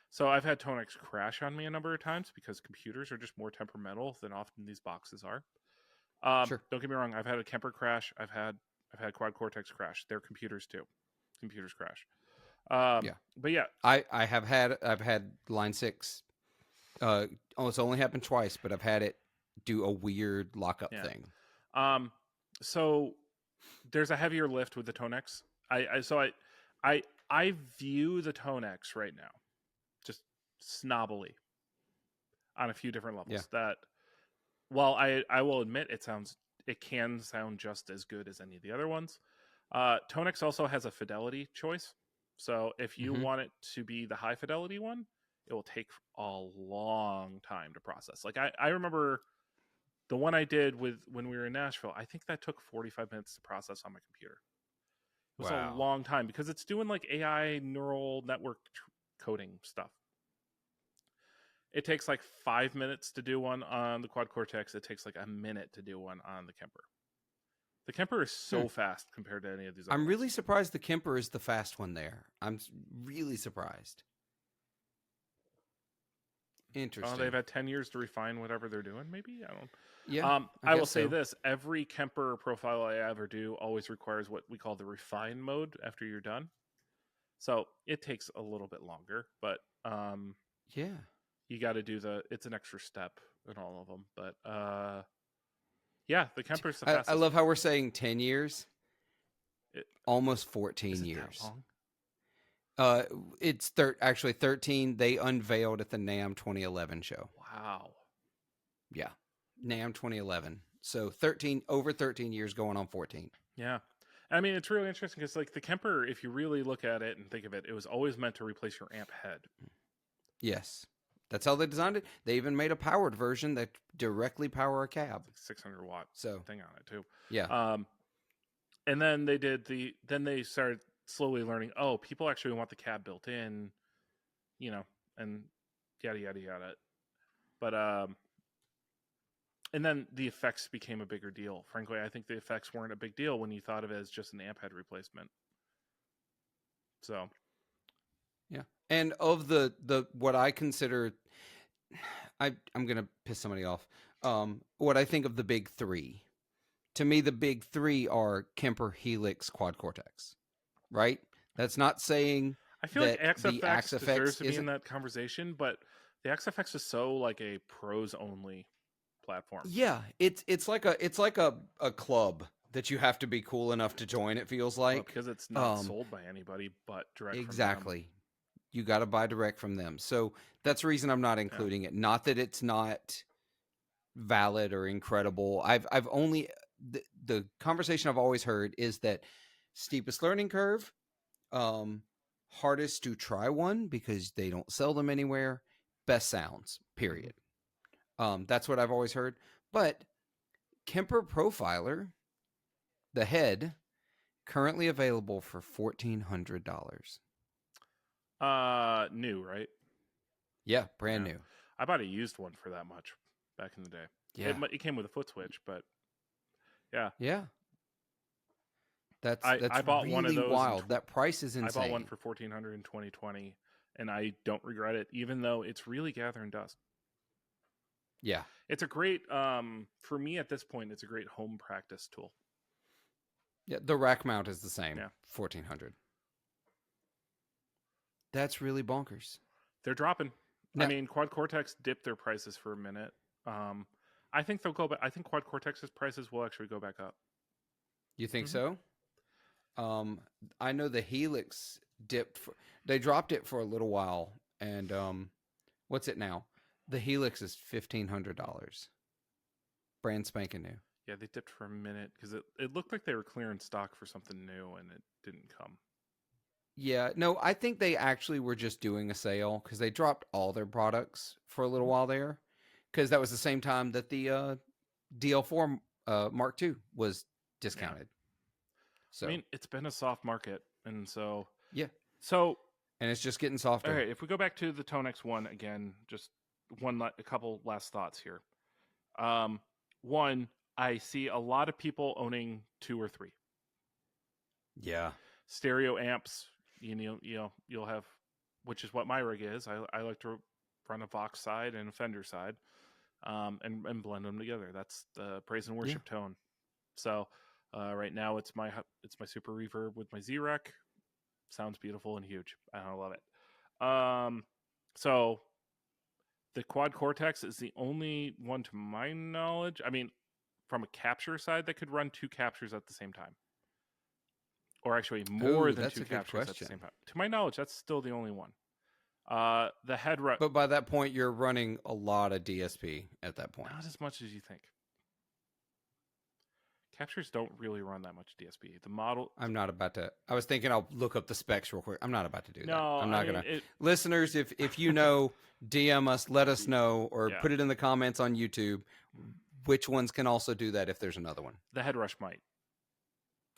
So I've had Tonex crash on me a number of times because computers are just more temperamental than often these boxes are. Sure. Don't get me wrong. I've had a Kemper crash. I've had Quad Cortex crash. They're computers too. Computers crash. Yeah. But yeah, I've had Line 6. It's only happened twice, but I've had it do a weird lockup thing. So there's a heavier lift with the Tonex. I view the Tonex right now just snobbily on a few different levels. Yeah. That while I will admit it can sound just as good as any of the other ones. Tonex also has a fidelity choice. So if you want it to be the high fidelity one, it will take a long time to process. Like I remember the one I did when we were in Nashville, I think that took 45 minutes to process on my computer. It was a long time because it's doing like AI neural network coding stuff. It takes like 5 minutes to do one on the Quad Cortex. It takes like a minute to do one on the Kemper. The Kemper is so fast compared to any of these other ones. Really surprised the Kemper is the fast one there. I'm really surprised. Interesting. They've had 10 years to refine whatever they're doing, maybe? I don't. Yeah. I will say this. Every Kemper profile I ever do always requires what we call the refine mode after you're done. So it takes a little bit longer, but yeah, you got to do it's an extra step in all of them. But yeah, the Kemper's the fastest. I love how we're saying 10 years. Almost 14 Is it years. That long? It's actually 13. They unveiled at the NAMM 2011 show. Wow. Yeah. NAMM 2011. So over 13 years going on 14. Yeah. I mean, it's really interesting because like the Kemper, if you really look at it and think of it, it was always meant to replace your amp head. Yes. That's how they designed it. They even made a powered version that directly power a cab. It's like 600 watt thing on it too. Yeah. And then they started slowly learning, oh, people actually want the cab built in, and yada, yada, yada. But, and then the effects became a bigger deal. Frankly, I think the effects weren't a big deal when you thought of it as just an amp head replacement. So. Yeah. And of the what I consider, I'm going to piss somebody off. What I think of the big three. To me, the big three are Kemper, Helix, Quad Cortex. Right? That's not saying I feel like XFX deserves to be in that conversation, but the XFX is so like a pros only platform. Yeah, it's like a club that you have to be cool enough to join. It feels like because it's not sold by anybody but direct. Exactly. From them. You got to buy direct from them. So that's the reason I'm not including it. Not that it's not valid or incredible. I've only the conversation I've always heard is that steepest learning curve, hardest to try one because they don't sell them anywhere, best sounds, period. That's what I've always heard. But Kemper Profiler, the head, currently available for $1,400. New, right? Yeah, brand new. I bought a used one for that much back in the day. Yeah, it came with a foot switch, but yeah. That's I bought really one of those wild. That price is insane. I bought one for $1,400 in 2020, and I don't regret it, even though it's really gathering dust. Yeah, it's a great for me at this point. It's a great home practice tool. Yeah, the rack mount is the same. Yeah. $1,400. That's really bonkers. They're dropping. No. I mean, Quad Cortex dipped their prices for a minute. I think they'll go back. I think Quad Cortex's prices will actually go back up. You think so? I know the Helix they dropped it for a little while, and what's it now? The Helix is $1,500, brand spanking new. Yeah, they dipped for a minute because it looked like they were clearing stock for something new, and it didn't come. Yeah, no, I think they actually were just doing a sale because they dropped all their products for a little while there, because that was the same time that the DL4 Mark II was discounted. So I mean, it's been a soft market, and so yeah, so and it's just getting softer. all right. If we go back to the Tonex One again, just a couple last thoughts here. One, I see a lot of people owning 2 or 3 Yeah, stereo amps. You'll have, which is what my rig is. I like to run a Vox side and a Fender side, and blend them together. That's the praise and worship tone. So right now it's my super reverb with my Z-Rec. Sounds beautiful and huge. I love it. So the Quad Cortex is the only one, to my knowledge, I mean, from a capture side, that could run 2 captures at the same time. Or actually more than 2 captures at the same time. To my knowledge, that's still the only one. The head rush. But by that point, you're running a lot of DSP at that point. Not as much as you think. Captures don't really run that much DSP. The model. I'm not about to. I was thinking I'll look up the specs real quick. I'm not about to do that. No, I'm not gonna. Listeners, if you know, DM us, let us know, or put it in the comments on YouTube. Which ones can also do that if there's another one? The head rush might.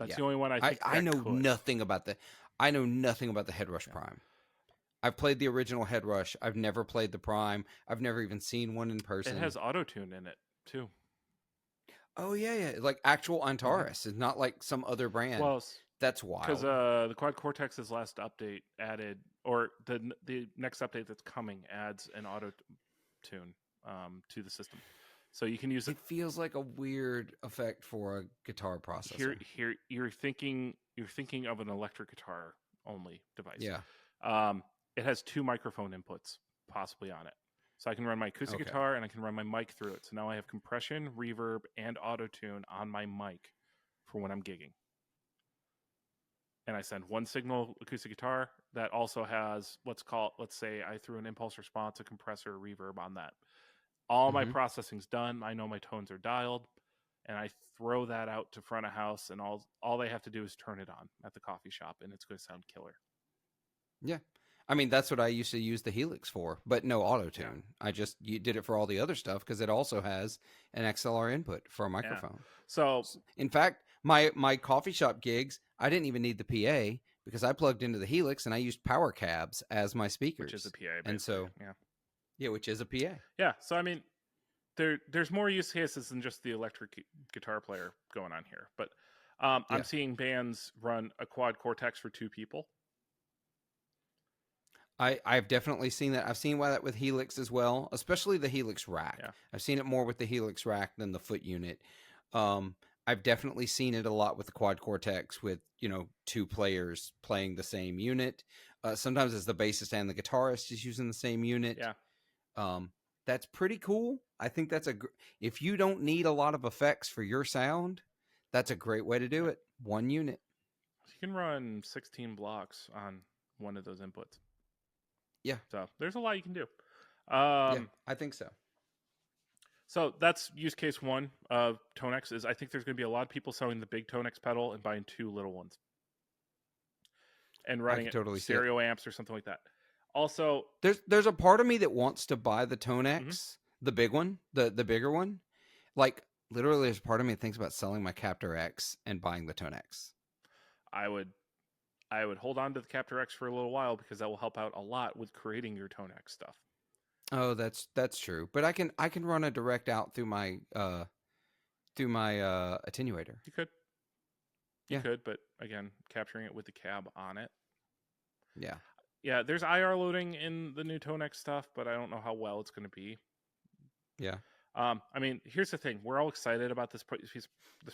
That's the only one I think. I know nothing about the. I know nothing about the head rush Prime. I've played the original head rush. I've never played the Prime. I've never even seen one in person. It has auto tune in it too. Oh yeah, like actual Antares. It's not like some other brand. Well, that's wild. Because the Quad Cortex's last update added, or the next update that's coming adds an auto tune to the system, so you can use it. It feels like a weird effect for a guitar processor. Here, you're thinking of an electric guitar only device. Yeah. It has 2 microphone inputs possibly on it. So I can run my acoustic guitar and I can run my mic through it. So now I have compression, reverb, and auto-tune on my mic for when I'm gigging. And I send one signal acoustic guitar that also has, let's say I threw an impulse response, a compressor, a reverb on that. All my processing's done. I know my tones are dialed. And I throw that out to front of house, and all they have to do is turn it on at the coffee shop, and it's going to sound killer. Yeah. I mean, that's what I used to use the Helix for, but no auto-tune. Yeah. You did it for all the other stuff because it also has an XLR input for a microphone. Yeah. So, in fact, my coffee shop gigs, I didn't even need the PA because I plugged into the Helix and I used power cabs as my speakers. Which is a PA, basically. And so, yeah, which is a PA. Yeah, so I mean, there's more use cases than just the electric guitar player going on here. But I'm seeing bands run a Quad Cortex for 2 people. I've definitely seen that. I've seen that with Helix as well, especially the Helix rack. Yeah. I've seen it more with the Helix rack than the foot unit. I've definitely seen it a lot with the Quad Cortex with, 2 players playing the same unit. Sometimes it's the bassist and the guitarist is using the same unit. Yeah. That's pretty cool. I think if you don't need a lot of effects for your sound, that's a great way to do it. 1 unit. You can run 16 blocks on one of those inputs. Yeah. So there's a lot you can do. Yeah, I think so. So that's use case 1 of Tonex. Is I think there's going to be a lot of people selling the big Tonex pedal and buying 2 little ones. And running it totally stereo amps or something like that. Also, there's a part of me that wants to buy the Tonex, the big one, the bigger one. Like literally, there's a part of me that thinks about selling my Captor X and buying the Tonex. I would hold on to the Captor X for a little while because that will help out a lot with creating your Tonex stuff. Oh, that's true. But I can run a direct out through my attenuator. You could. You could, but again, capturing it with the cab on it. Yeah. Yeah, there's IR loading in the new Tonex stuff, but I don't know how well it's going to be. Yeah. I mean, here's the thing. We're all excited about this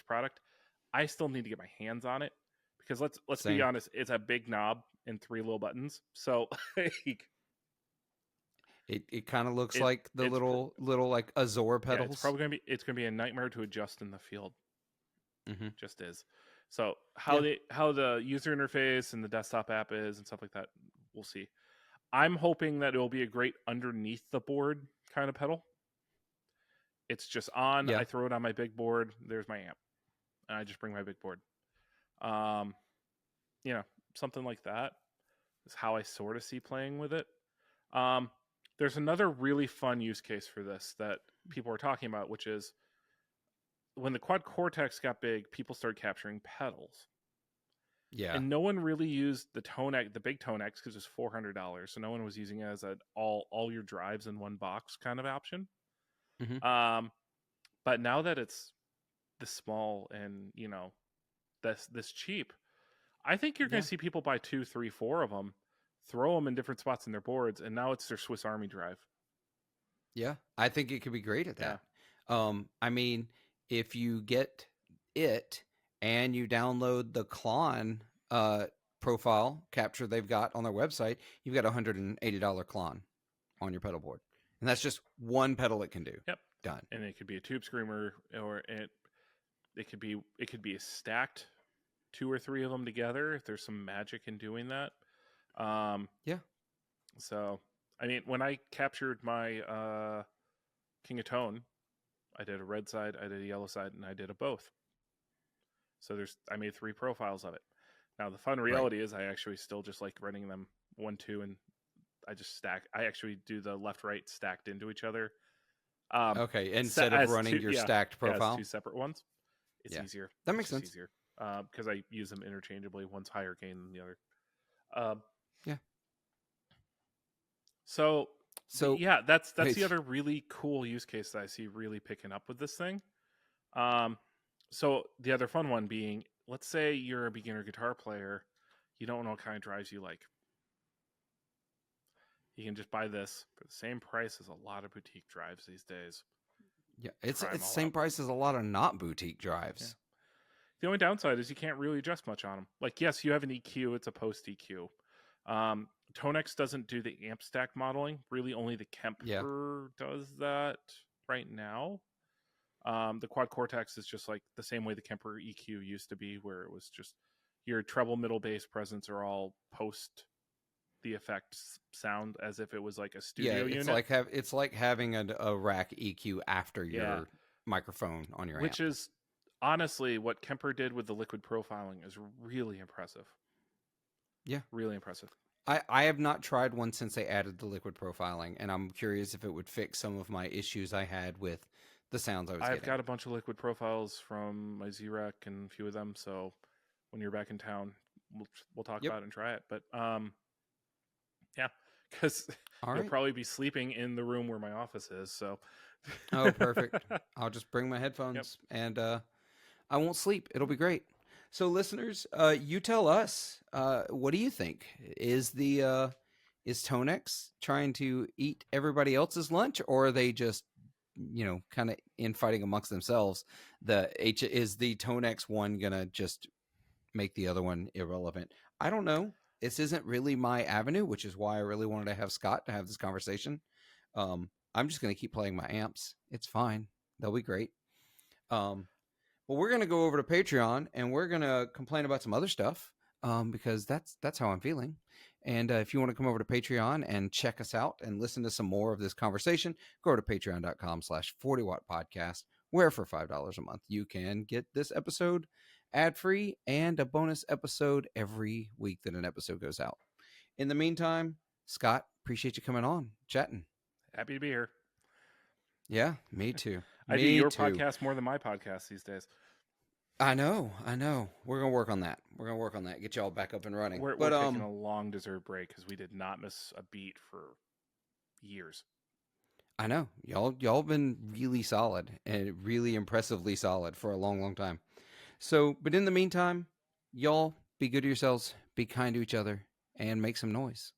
product. I still need to get my hands on it because let's be honest, it's a big knob and 3 little buttons. So it kind of looks like the little like Azor pedals. Yeah, it's gonna be a nightmare to adjust in the field. Mm-hmm. Just is. So how the user interface and the desktop app is and stuff like that, we'll see. I'm hoping that it will be a great underneath the board kind of pedal. It's just on. Yeah. I throw it on my big board. There's my amp, and I just bring my big board. Something like that is how I sort of see playing with it. There's another really fun use case for this that people are talking about, which is when the Quad Cortex got big, people started capturing pedals. Yeah. And no one really used the big Tonex, because it's $400. So no one was using it as an all your drives in one box kind of option. Mm-hmm. But now that it's this small and this cheap, I think you're going to see people buy 2, 3, 4 of them, throw them in different spots in their boards, and now it's their Swiss Army drive. Yeah, I think it could be great at that. I mean, if you get it and you download the Klon profile capture they've got on their website, you've got a $180 Klon on your pedal board. And that's just one pedal it can do. Yep. Done. And it could be a tube screamer, or it could be a stacked 2 or 3 of them together if there's some magic in doing that. Yeah. So, I mean, when I captured my King of Tone, I did a red side, I did a yellow side, and I did a both. So I made 3 profiles of it. Now, the fun reality is I actually still just like running them 1, 2, and I just stack. I actually do the left-right stacked into each other. Okay, instead of running your stacked profile? As 2 separate ones. It's easier. That makes sense. Easier. Because I use them interchangeably. One's higher gain than the other. Yeah. So yeah, that's the other really cool use case that I see really picking up with this thing. So the other fun one being, let's say you're a beginner guitar player, you don't know what kind of drives you like. You can just buy this for the same price as a lot of boutique drives these days. Yeah, it's the same price as a lot of not boutique drives. Yeah. The only downside is you can't really adjust much on them. Like, yes, you have an EQ. It's a post EQ. Tonex doesn't do the amp stack modeling. Really, only the Kemper does that right now. The Quad Cortex is just like the same way the Kemper EQ used to be, where it was just your treble, middle, bass presence are all post the effects sound as if it was like a studio unit. It's like having a rack EQ after your microphone on your Which amp. is honestly what Kemper did with the liquid profiling is really impressive. Yeah. Really impressive. I have not tried one since they added the liquid profiling, and I'm curious if it would fix some of my issues I had with the sounds I was getting. I've got a bunch of liquid profiles from my Z-Rack and a few of them, so when you're back in town, we'll talk about it and try it. But yeah, because you'll probably be sleeping in the room where my office is. So, oh, perfect. I'll just bring my headphones and I won't sleep. It'll be great. So, listeners, you tell us. What do you think? Is Tonex trying to eat everybody else's lunch, or are they just kind of infighting amongst themselves? Is the Tonex one gonna just make the other one irrelevant? I don't know. This isn't really my avenue, which is why I really wanted to have Scott to have this conversation. I'm just going to keep playing my amps. It's fine. They'll be great. Well, we're going to go over to Patreon and we're going to complain about some other stuff because that's how I'm feeling. And if you want to come over to Patreon and check us out and listen to some more of this conversation, go over to patreon.com/40watt podcast, where for $5 a month, you can get this episode ad-free and a bonus episode every week that an episode goes out. In the meantime, Scott, appreciate you coming on, chatting. Happy to be here. Yeah, me too. I do your podcast more than my podcast these days. I know. We're going to work on that. Get y'all back up and running. We're taking a long deserved break because we did not miss a beat for years. I know. Y'all been really solid and really impressively solid for a long, long time. So, but in the meantime, y'all be good to yourselves, be kind to each other, and make some noise.